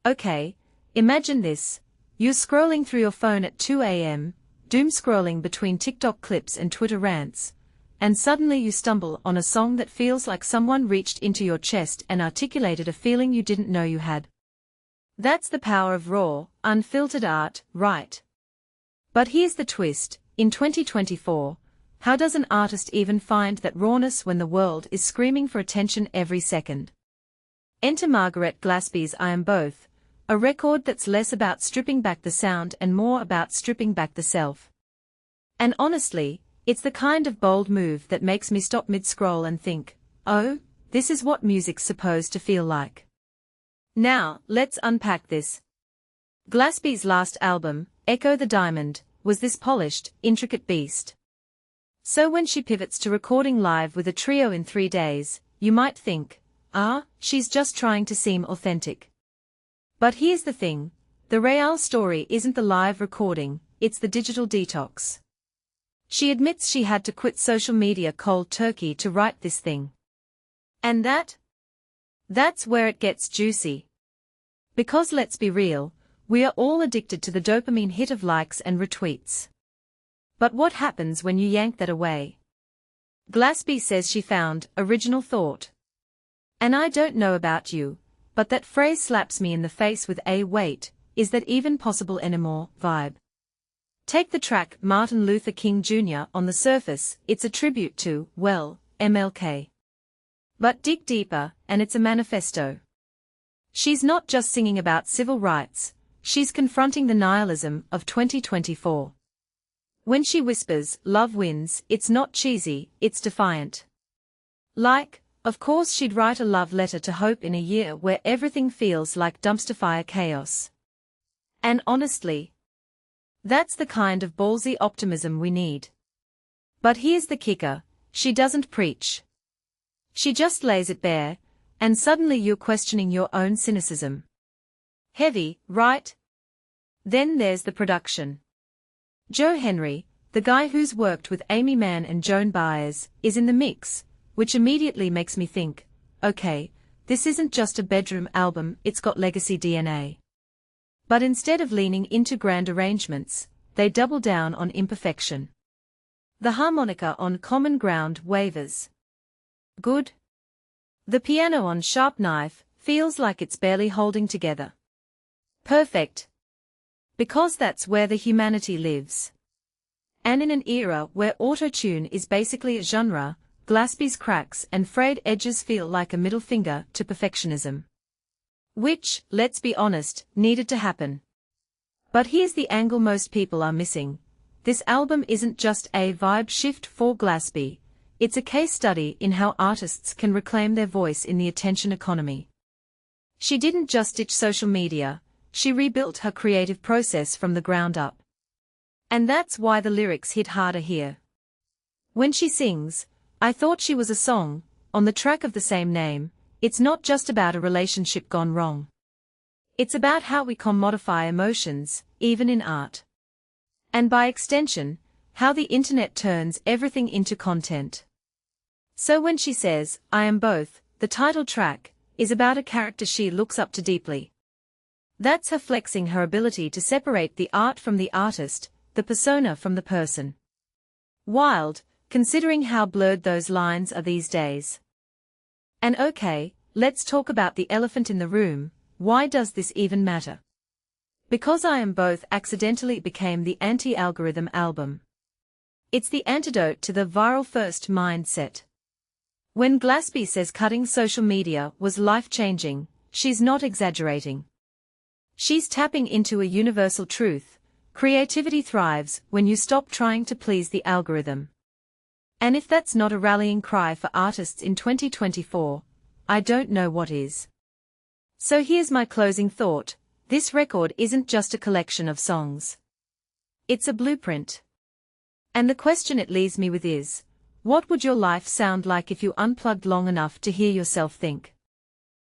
Okay, imagine this. You're scrolling through your phone at 2 a.m., doom scrolling between TikTok clips and Twitter rants, and suddenly you stumble on a song that feels like someone reached into your chest and articulated a feeling you didn't know you had. That's the power of raw, unfiltered art, right? But here's the twist, in 2024, how does an artist even find that rawness when the world is screaming for attention every second? Enter Margaret Glaspy's I Am Both, a record that's less about stripping back the sound and more about stripping back the self. And honestly, it's the kind of bold move that makes me stop mid-scroll and think, oh, this is what music's supposed to feel like. Now, let's unpack this. Glaspy's last album, Echo the Diamond, was this polished, intricate beast. So when she pivots to recording live with a trio in 3 days, you might think, she's just trying to seem authentic. But here's the thing, the real story isn't the live recording, it's the digital detox. She admits she had to quit social media cold turkey to write this thing. And that's where it gets juicy. Because let's be real, we are all addicted to the dopamine hit of likes and retweets. But what happens when you yank that away? Glaspy says she found original thought. And I don't know about you, but that phrase slaps me in the face with a wait, is that even possible anymore vibe. Take the track Martin Luther King Jr. On the surface, it's a tribute to, well, MLK. But dig deeper, and it's a manifesto. She's not just singing about civil rights, she's confronting the nihilism of 2024. When she whispers, love wins, it's not cheesy, it's defiant. Like, of course she'd write a love letter to hope in a year where everything feels like dumpster fire chaos. And honestly, that's the kind of ballsy optimism we need. But here's the kicker, she doesn't preach. She just lays it bare, and suddenly you're questioning your own cynicism. Heavy, right? Then there's the production. Joe Henry, the guy who's worked with Aimee Mann and Joan Baez, is in the mix, which immediately makes me think, okay, this isn't just a bedroom album, it's got legacy DNA. But instead of leaning into grand arrangements, they double down on imperfection. The harmonica on Common Ground wavers. Good. The piano on Sharp Knife feels like it's barely holding together. Perfect. Because that's where the humanity lives. And in an era where auto-tune is basically a genre, Glaspy's cracks and frayed edges feel like a middle finger to perfectionism. Which, let's be honest, needed to happen. But here's the angle most people are missing. This album isn't just a vibe shift for Glaspy, it's a case study in how artists can reclaim their voice in the attention economy. She didn't just ditch social media, she rebuilt her creative process from the ground up. And that's why the lyrics hit harder here. When she sings, I thought she was a song, on the track of the same name, it's not just about a relationship gone wrong. It's about how we commodify emotions, even in art. And by extension, how the internet turns everything into content. So when she says, I am both, the title track, is about a character she looks up to deeply. That's her flexing her ability to separate the art from the artist, the persona from the person. Wild, considering how blurred those lines are these days. And okay, let's talk about the elephant in the room, why does this even matter? Because I Am Both accidentally became the anti-algorithm album. It's the antidote to the viral first mindset. When Glaspy says cutting social media was life-changing, she's not exaggerating. She's tapping into a universal truth, creativity thrives when you stop trying to please the algorithm. And if that's not a rallying cry for artists in 2024, I don't know what is. So here's my closing thought, this record isn't just a collection of songs. It's a blueprint. And the question it leaves me with is, what would your life sound like if you unplugged long enough to hear yourself think?